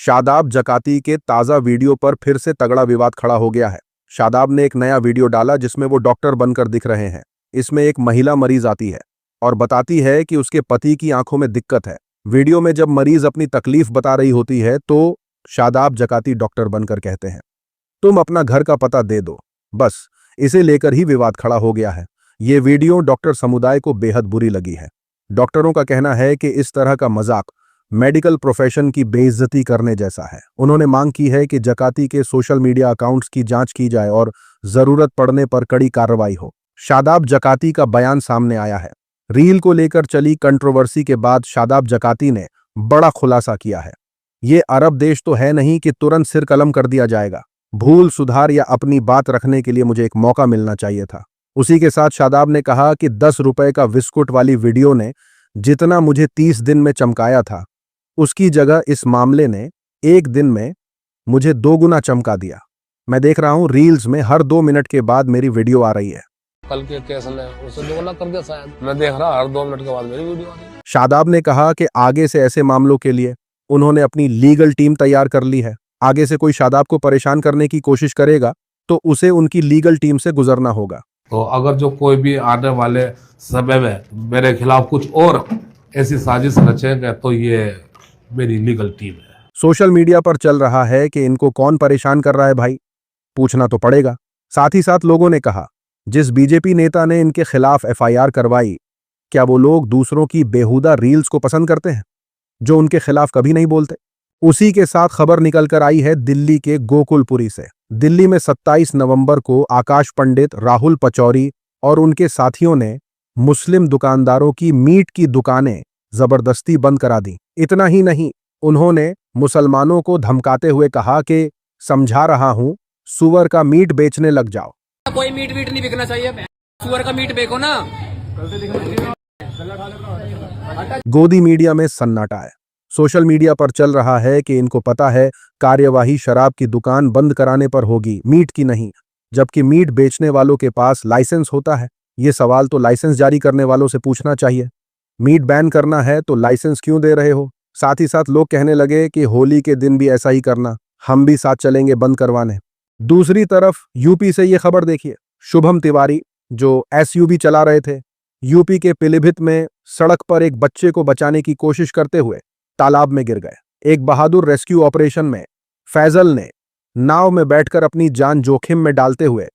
शादाब जकाती के ताज़ा वीडियो पर फिर से तगड़ा विवाद खड़ा हो गया है। शादाब ने एक नया वीडियो डाला जिसमें वो डॉक्टर बनकर दिख रहे हैं। इसमें एक महिला मरीज आती है और बताती है कि उसके पति की आंखों में दिक्कत है। वीडियो में जब मरीज अपनी तकलीफ बता रही होती है तो शादाब जकाती डॉक्टर बनकर कहते हैं, तुम अपना घर का पता दे दो। बस इसे लेकर ही विवाद खड़ा हो गया है। ये वीडियो डॉक्टर समुदाय को बेहद बुरी लगी है। डॉक्टरों का कहना है कि इस तरह का मजाक मेडिकल प्रोफेशन की बेइज्जती करने जैसा है। उन्होंने मांग की है कि जकाती के सोशल मीडिया अकाउंट्स की जांच की जाए और जरूरत पड़ने पर कड़ी कार्रवाई हो। शादाब जकाती का बयान सामने आया है। रील को लेकर चली कंट्रोवर्सी के बाद शादाब जकाती ने बड़ा खुलासा किया है। ये अरब देश तो है नहीं कि तुरंत सिर कलम कर दिया जाएगा। भूल सुधार या अपनी बात रखने के लिए मुझे एक मौका मिलना चाहिए था। उसी के साथ शादाब ने कहा कि 10 रुपए का बिस्कुट वाली वीडियो ने जितना मुझे 30 दिन में चमकाया था, उसकी जगह इस मामले ने एक दिन में मुझे 2 गुना चमका दिया। मैं देख रहा हूं रील्स में हर 2 मिनट के बाद मेरी वीडियो आ रही है। कल के केस ने उसे 2 गुना कर दिया शायद। मैं देख रहा हर 2 मिनट के बाद मेरी वीडियो आ रही है। शादाब ने कहा कि आगे से ऐसे मामलों के लिए उन्होंने अपनी लीगल टीम तैयार कर ली है। आगे से कोई शादाब को परेशान करने की कोशिश करेगा तो उसे उनकी लीगल टीम से गुजरना होगा। तो अगर जो कोई भी आने वाले समय में मेरे खिलाफ कुछ और ऐसी साजिश रचेगा तो ये मेरी लीगल टीम है। सोशल मीडिया पर चल रहा है कि इनको कौन परेशान कर रहा है भाई, पूछना तो पड़ेगा। साथ ही साथ लोगों ने कहा, जिस बीजेपी नेता ने इनके खिलाफ एफआईआर करवाई, क्या वो लोग दूसरों की बेहुदा रील्स को पसंद करते हैं जो उनके खिलाफ कभी नहीं बोलते। उसी के साथ खबर निकल कर आई है दिल्ली के गोकुलपुरी से। दिल्ली में 27 नवंबर को आकाश पंडित, राहुल पचौरी और उनके साथियों ने मुस्लिम दुकानदारों की मीट की दुकानें जबरदस्ती बंद करा दी। इतना ही नहीं, उन्होंने मुसलमानों को धमकाते हुए कहा कि समझा रहा हूं, सुअर का मीट बेचने लग जाओ। कोई मीट नहीं बिकना चाहिए, सुअर का मीट बेचो ना। गोदी मीडिया में सन्नाटा है। सोशल मीडिया पर चल रहा है कि इनको पता है कार्यवाही शराब की दुकान बंद कराने पर होगी, मीट की नहीं, जबकि मीट बेचने वालों के पास लाइसेंस होता है। ये सवाल तो लाइसेंस जारी करने वालों से पूछना चाहिए। मीट बैन करना है तो लाइसेंस क्यों दे रहे हो। साथ ही साथ लोग कहने लगे कि होली के दिन भी ऐसा ही करना, हम भी साथ चलेंगे बंद करवाने। दूसरी तरफ यूपी से ये खबर देखिए। शुभम तिवारी जो एसयूवी चला रहे थे, यूपी के पीलीभीत में सड़क पर एक बच्चे को बचाने की कोशिश करते हुए तालाब में गिर गए। एक बहादुर रेस्क्यू ऑपरेशन में फैजल ने नाव में बैठकर अपनी जान जोखिम में डालते हुए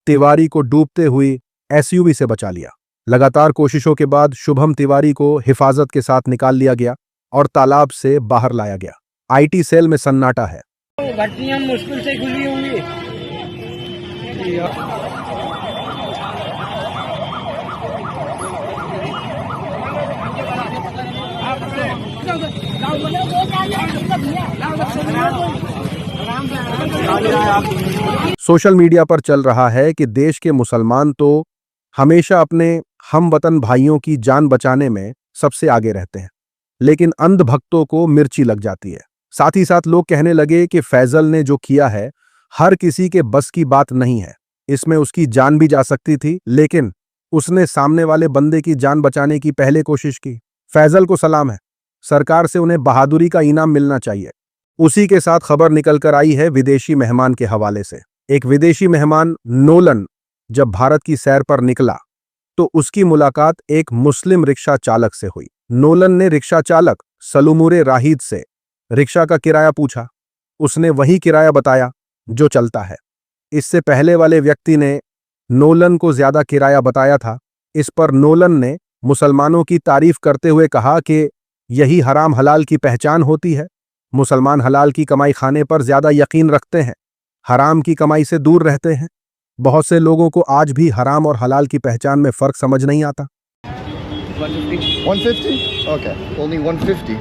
तिवारी को डूबते हुई एसयूवी से बचा लिया। लगातार कोशिशों के बाद शुभम तिवारी को हिफाजत के साथ निकाल लिया गया और तालाब से बाहर लाया गया। आईटी सेल में सन्नाटा है। घटनियां मुश्किल से खुली होंगी। सोशल मीडिया पर चल रहा है कि देश के मुसलमान तो हमेशा अपने हमवतन भाइयों की जान बचाने में सबसे आगे रहते हैं, लेकिन अंध भक्तों को मिर्ची लग जाती है। साथ ही साथ लोग कहने लगे कि फैजल ने जो किया है हर किसी के बस की बात नहीं है, इसमें उसकी जान भी जा सकती थी, लेकिन उसने सामने वाले बंदे की जान बचाने की पहले कोशिश की। फैजल को सलाम है, सरकार से उन्हें बहादुरी का इनाम मिलना चाहिए। उसी के साथ खबर निकल कर आई है विदेशी मेहमान के हवाले से। एक विदेशी मेहमान नोलन जब भारत की सैर पर निकला तो उसकी मुलाकात एक मुस्लिम रिक्शा चालक से हुई। नोलन ने रिक्शा चालक सलूमुरे राहिद से रिक्शा का किराया पूछा। उसने वही किराया बताया जो चलता है। इससे पहले वाले व्यक्ति ने नोलन को ज्यादा किराया बताया था। इस पर नोलन ने मुसलमानों की तारीफ करते हुए कहा कि यही हराम हलाल की पहचान होती है। मुसलमान हलाल की कमाई खाने पर ज्यादा यकीन रखते हैं, हराम की कमाई से दूर रहते हैं। बहुत से लोगों को आज भी हराम और हलाल की पहचान में फर्क समझ नहीं आता। 150? Okay, only 150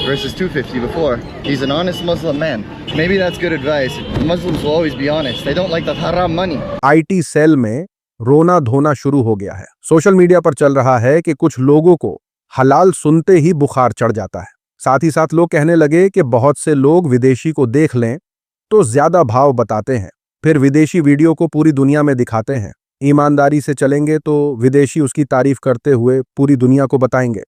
versus 250 before. He's an honest Muslim man. Maybe that's good advice. Muslims will always be honest. They don't like that haram money. IT cell में रोना धोना शुरू हो गया है। सोशल मीडिया पर चल रहा है कि कुछ लोगों को हलाल सुनते ही बुखार चढ़ जाता है। साथ ही साथ लोग कहने लगे कि बहुत से लोग विदेशी को देख लें तो ज्यादा भाव बताते हैं, फिर विदेशी वीडियो को पूरी दुनिया में दिखाते हैं। ईमानदारी से चलेंगे तो विदेशी उसकी तारीफ करते हुए पूरी दुनिया को बताएंगे।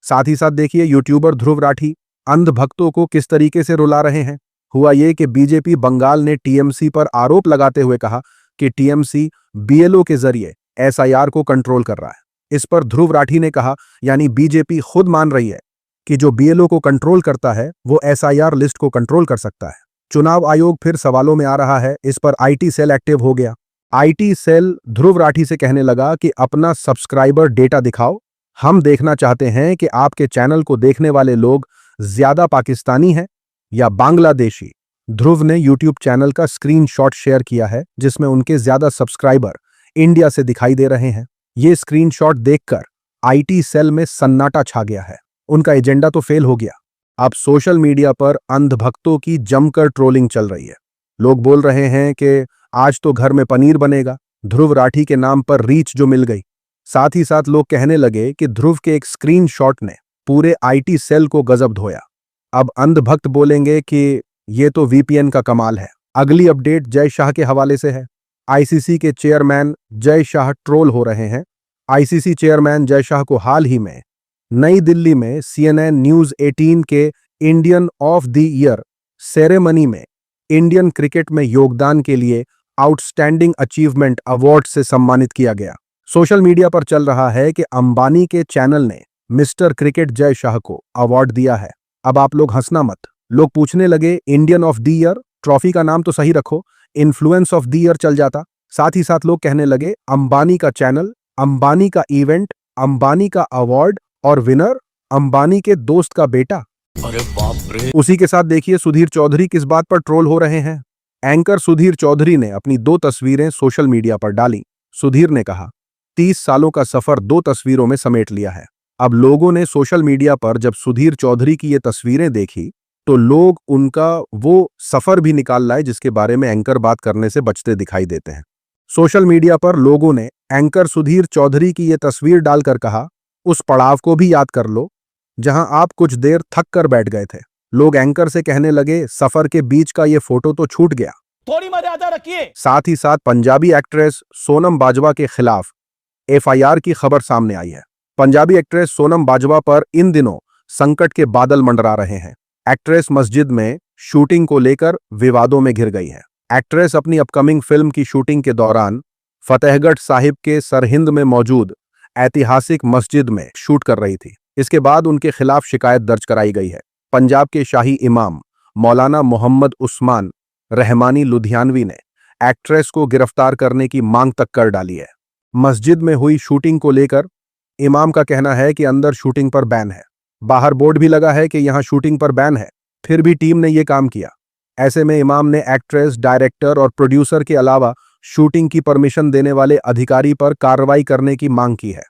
साथ ही साथ देखिए यूट्यूबर ध्रुव राठी अंध भक्तों को किस तरीके से रुला रहे हैं। हुआ ये कि बीजेपी बंगाल ने टीएमसी पर आरोप लगाते हुए कहा कि टीएमसी बीएलओ के जरिए एसआईआर को कंट्रोल कर रहा है। इस पर ध्रुव राठी ने कहा, यानी बीजेपी खुद मान रही है कि जो बीएलओ को कंट्रोल करता है वो एसआईआर लिस्ट को कंट्रोल कर सकता है। चुनाव आयोग फिर सवालों में आ रहा है। इस पर आईटी सेल एक्टिव हो गया। आईटी सेल ध्रुव राठी से कहने लगा कि अपना सब्सक्राइबर डेटा दिखाओ, हम देखना चाहते हैं कि आपके चैनल को देखने वाले लोग ज्यादा पाकिस्तानी हैं या बांग्लादेशी। ध्रुव ने यूट्यूब चैनल का स्क्रीनशॉट शेयर किया है जिसमें उनके ज्यादा सब्सक्राइबर इंडिया से दिखाई दे रहे हैं। ये स्क्रीनशॉट देखकर आईटी सेल में सन्नाटा छा गया है। उनका एजेंडा तो फेल हो गया। अब सोशल मीडिया पर अंधभक्तों की जमकर ट्रोलिंग चल रही है। लोग बोल रहे हैं कि आज तो घर में पनीर बनेगा, ध्रुव राठी के नाम पर रीच जो मिल गई। साथ ही साथ लोग कहने लगे कि ध्रुव के एक स्क्रीनशॉट ने पूरे आईटी सेल को गजब धोया। अब अंधभक्त बोलेंगे कि ये तो वीपीएन का कमाल है। अगली अपडेट जय शाह के हवाले से है। आईसीसी के चेयरमैन जय शाह ट्रोल हो रहे हैं। आईसीसी चेयरमैन जय शाह को हाल ही में नई दिल्ली में सीएनएन न्यूज 18 के Indian of the year ceremony में इंडियन क्रिकेट में योगदान के लिए आउटस्टैंडिंग अचीवमेंट अवार्ड से सम्मानित किया गया। सोशल मीडिया पर चल रहा है कि अंबानी के चैनल ने मिस्टर क्रिकेट जय शाह को अवार्ड दिया है। अब आप लोग हंसना मत। लोग पूछने लगे Indian of the year, trophy का नाम तो सही रखो, इन्फ्लुएंस ऑफ द ईयर चल जाता। साथ ही साथ लोग कहने लगे अंबानी का चैनल, अंबानी का इवेंट, अंबानी का अवार्ड और विनर अंबानी के दोस्त का बेटा। अरे बाप रे। उसी के साथ देखिए सुधीर चौधरी किस बात पर ट्रोल हो रहे हैं। एंकर सुधीर चौधरी ने अपनी 2 तस्वीरें सोशल मीडिया पर डाली। सुधीर ने कहा 30 सालों का सफर 2 तस्वीरों में समेट लिया है। अब लोगों ने सोशल मीडिया पर जब सुधीर चौधरी की ये तस्वीरें देखी तो लोग उनका वो सफर भी निकाल लाए जिसके बारे में एंकर बात करने से बचते दिखाई देते हैं। सोशल मीडिया पर लोगों ने एंकर सुधीर चौधरी की ये तस्वीर डालकर कहा, उस पड़ाव को भी याद कर लो जहां आप कुछ देर थक कर बैठ गए थे। लोग एंकर से कहने लगे सफर के बीच का ये फोटो तो छूट गया, थोड़ी मर्यादा रखिए। साथ ही साथ पंजाबी एक्ट्रेस सोनम बाजवा के खिलाफ एफआईआर की खबर सामने आई है। पंजाबी एक्ट्रेस सोनम बाजवा पर इन दिनों संकट के बादल मंडरा रहे हैं। एक्ट्रेस मस्जिद में शूटिंग को लेकर विवादों में घिर गई है। एक्ट्रेस अपनी अपकमिंग फिल्म की शूटिंग के दौरान फतेहगढ़ साहिब के सरहिंद में मौजूद ऐतिहासिक मस्जिद में शूट कर रही थी। इसके बाद उनके खिलाफ शिकायत दर्ज कराई गई है। पंजाब के शाही इमाम मौलाना मोहम्मद उस्मान रहमानी लुधियानवी ने एक्ट्रेस को गिरफ्तार करने की मांग तक कर डाली है। मस्जिद में हुई शूटिंग को लेकर इमाम का कहना है कि अंदर शूटिंग पर बैन है। बाहर बोर्ड भी लगा है कि यहां शूटिंग पर बैन है, फिर भी टीम ने यह काम किया। ऐसे में इमाम ने एक्ट्रेस, डायरेक्टर और प्रोड्यूसर के अलावा शूटिंग की परमिशन देने वाले अधिकारी पर कार्रवाई करने की मांग की है।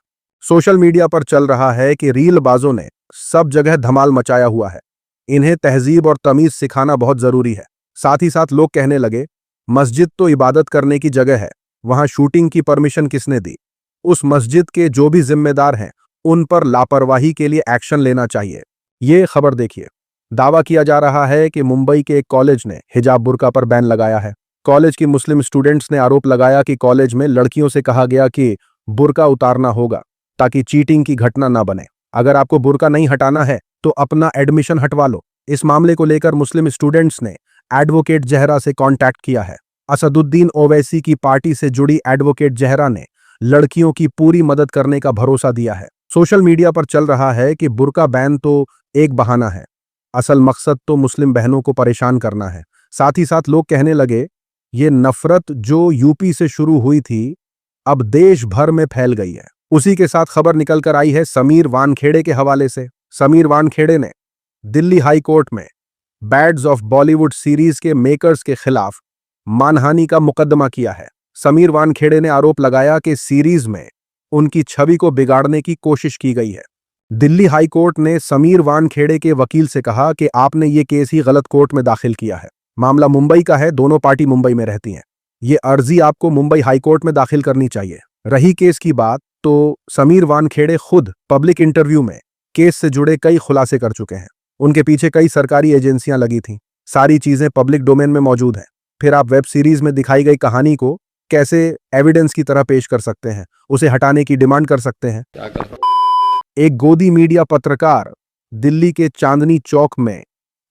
सोशल मीडिया पर चल रहा है कि रीलबाजों ने सब जगह धमाल मचाया हुआ है। इन्हें तहजीब और तमीज सिखाना बहुत जरूरी है। साथ ही साथ लोग कहने लगे मस्जिद तो इबादत करने की जगह है, वहां शूटिंग की परमिशन किसने दी? उस मस्जिद के जो भी जिम्मेदार हैं उन पर लापरवाही के लिए एक्शन लेना चाहिए। ये खबर देखिए। दावा किया जा रहा है कि मुंबई के एक कॉलेज ने हिजाब बुर्का पर बैन लगाया है। कॉलेज की मुस्लिम स्टूडेंट्स ने आरोप लगाया कि कॉलेज में लड़कियों से कहा गया कि बुर्का उतारना होगा ताकि चीटिंग की घटना ना बने। अगर आपको बुर्का नहीं हटाना है तो अपना एडमिशन हटवा लो। इस मामले को लेकर मुस्लिम स्टूडेंट्स ने एडवोकेट जहरा से कांटेक्ट किया है। असदुद्दीन ओवैसी की पार्टी से जुड़ी एडवोकेट जहरा ने लड़कियों की पूरी मदद करने का भरोसा दिया है। सोशल मीडिया पर चल रहा है कि बुर्का बैन तो एक बहाना है, असल मकसद तो मुस्लिम बहनों को परेशान करना है। साथ ही साथ लोग कहने लगे ये नफरत जो यूपी से शुरू हुई थी अब देश भर में फैल गई है। उसी के साथ खबर निकल कर आई है समीर वानखेड़े के हवाले से। समीर वानखेड़े ने दिल्ली हाई कोर्ट में बैड्स ऑफ बॉलीवुड सीरीज के मेकर्स के खिलाफ मानहानि का मुकदमा किया है। समीर वानखेड़े ने आरोप लगाया कि सीरीज में उनकी छवि को बिगाड़ने की कोशिश की गई है। दिल्ली हाई कोर्ट ने समीर वानखेड़े के वकील से कहा कि आपने ये केस ही गलत कोर्ट में दाखिल किया है। मामला मुंबई का है, दोनों पार्टी मुंबई में रहती हैं। ये अर्जी आपको मुंबई हाई कोर्ट में दाखिल करनी चाहिए। रही केस की बात तो समीर वानखेड़े खुद पब्लिक इंटरव्यू में केस से जुड़े कई खुलासे कर चुके हैं। उनके पीछे कई सरकारी एजेंसियां लगी थीं। सारी चीजें पब्लिक डोमेन में मौजूद हैं। फिर आप वेब सीरीज में दिखाई गई कहानी को कैसे एविडेंस की तरह पेश कर सकते हैं, उसे हटाने की डिमांड कर सकते हैं। एक गोदी मीडिया पत्रकार दिल्ली के चांदनी चौक में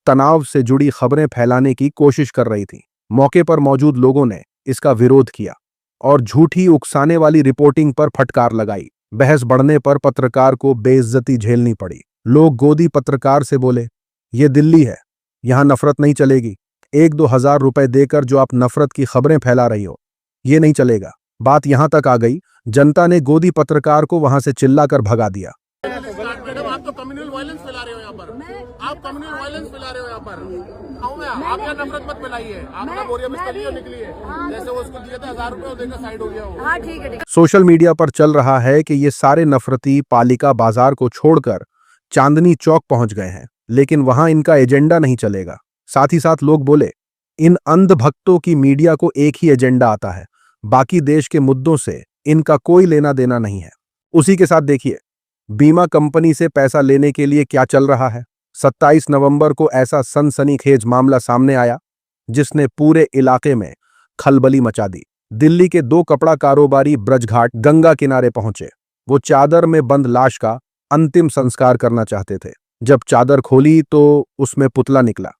तनाव से जुड़ी खबरें फैलाने की कोशिश कर रही थी। मौके पर मौजूद लोगों ने इसका विरोध किया और झूठी उकसाने वाली रिपोर्टिंग पर फटकार लगाई। बहस बढ़ने पर पत्रकार को बेइज्जती झेलनी पड़ी। लोग गोदी पत्रकार से बोले, ये दिल्ली है, यहां नफरत नहीं चलेगी। 1-2 हजार रुपए देकर जो आप नफरत की खबरें फैला रही हो, ये नहीं चलेगा। बात यहां तक आ गई, जनता ने गोदी पत्रकार को वहां से चिल्लाकर भगा दिया। मैडम आप तो कम्युनल वायलेंस फैला रहे हो यहाँ पर। आप कम्युनल वायलेंस फैला रहे हो यहाँ पर। आप यहाँ नफरत मत फैलाइए। आपका बोरिया बिस्तर लियो निकली है। जैसे वो उसको दिए थे 1000 रुपए, वो देकर साइड हो गया वो। हाँ ठीक है। सोशल मीडिया पर चल रहा है कि ये सारे नफरती पालिका बाजार को छोड़कर चांदनी चौक पहुंच गए हैं, लेकिन वहां इनका एजेंडा नहीं चलेगा। साथ ही साथ लोग बोले, इन अंध भक्तों की मीडिया को एक ही एजेंडा आता है, बाकी देश के मुद्दों से इनका कोई लेना देना नहीं है। उसी के साथ देखिए, बीमा कंपनी से पैसा लेने के लिए क्या चल रहा है। 27 नवंबर को ऐसा सनसनीखेज मामला सामने आया जिसने पूरे इलाके में खलबली मचा दी। दिल्ली के 2 कपड़ा कारोबारी ब्रजघाट गंगा किनारे पहुंचे। वो चादर में बंद लाश का अंतिम संस्कार करना चाहते थे। जब चादर खोली तो उसमें पुतला निकला।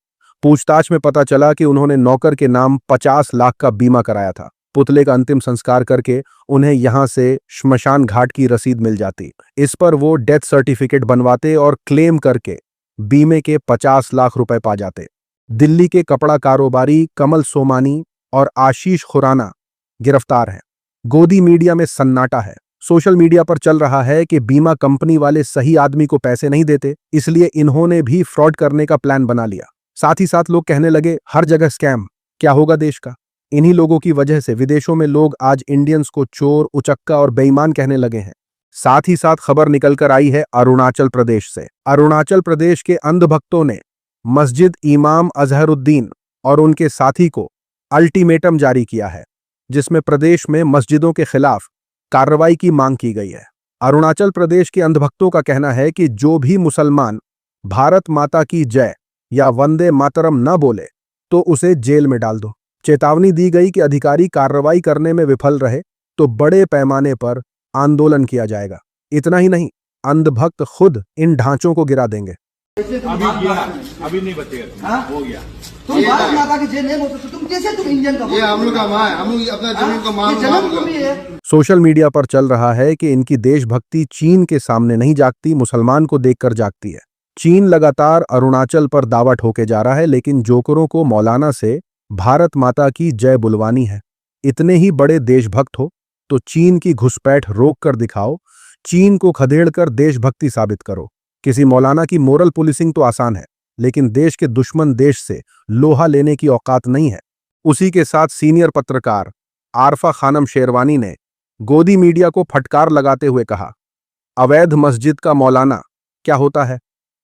पूछताछ में पता चला कि उन्होंने नौकर के नाम 50 लाख का बीमा कराया था। पुतले का अंतिम संस्कार करके उन्हें यहां से श्मशान घाट की रसीद मिल जाती। इस पर वो डेथ सर्टिफिकेट बनवाते और क्लेम करके बीमे के 50 लाख रुपए पा जाते। दिल्ली के कपड़ा कारोबारी कमल सोमानी और आशीष खुराना गिरफ्तार हैं। गोदी मीडिया में सन्नाटा है। सोशल मीडिया पर चल रहा है कि बीमा कंपनी वाले सही आदमी को पैसे नहीं देते, इसलिए इन्होंने भी फ्रॉड करने का प्लान बना लिया। साथ ही साथ लोग कहने लगे, हर जगह स्कैम, क्या होगा देश का। इन्हीं लोगों की वजह से विदेशों में लोग आज इंडियंस को चोर, उचक्का और बेईमान कहने लगे हैं। साथ ही साथ खबर निकलकर आई है अरुणाचल प्रदेश से। अरुणाचल प्रदेश के अंधभक्तों ने मस्जिद इमाम अजहरुद्दीन और उनके साथी को अल्टीमेटम जारी किया है, जिसमें प्रदेश में मस्जिदों के खिलाफ कार्रवाई की मांग की गई है। अरुणाचल प्रदेश के अंधभक्तों का कहना है कि जो भी मुसलमान भारत माता की जय या वंदे मातरम न बोले तो उसे जेल में डाल दो। चेतावनी दी गई कि अधिकारी कार्रवाई करने में विफल रहे तो बड़े पैमाने पर आंदोलन किया जाएगा। इतना ही नहीं, अंधभक्त खुद इन ढांचों को गिरा देंगे। अभी नहीं बचेगा, हो गया। तुम भारत माता की जय नहीं बोलते तो तुम कैसे तुम इंडियन का ये हम लोग का माँ है, हम लोग अपना जमीन को माँ जन्मभूमि है। सोशल मीडिया पर चल रहा है कि इनकी देशभक्ति चीन के सामने नहीं जागती, मुसलमान को देखकर जागती है। चीन लगातार अरुणाचल पर दावा ठोके जा रहा है, लेकिन जोकरों को मौलाना से भारत माता की जय बुलवानी है। इतने ही बड़े देशभक्त हो तो चीन की घुसपैठ रोक कर दिखाओ, चीन को खदेड़कर देशभक्ति साबित करो। किसी मौलाना की मोरल पुलिसिंग तो आसान है, लेकिन देश के दुश्मन देश से लोहा लेने की औकात नहीं है। उसी के साथ सीनियर पत्रकार आरफा खानम शेरवानी ने गोदी मीडिया को फटकार लगाते हुए कहा, अवैध मस्जिद का मौलाना क्या होता है,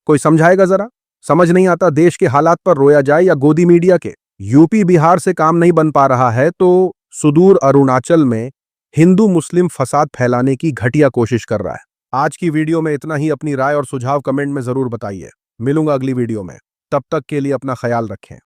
कोई समझाएगा जरा। समझ नहीं आता देश के हालात पर रोया जाए या गोदी मीडिया के। यूपी बिहार से काम नहीं बन पा रहा है तो सुदूर अरुणाचल में हिंदू मुस्लिम फसाद फैलाने की घटिया कोशिश कर रहा है। आज की वीडियो में इतना ही। अपनी राय और सुझाव कमेंट में जरूर बताइए। मिलूंगा अगली वीडियो में, तब तक के लिए अपना ख्याल रखें।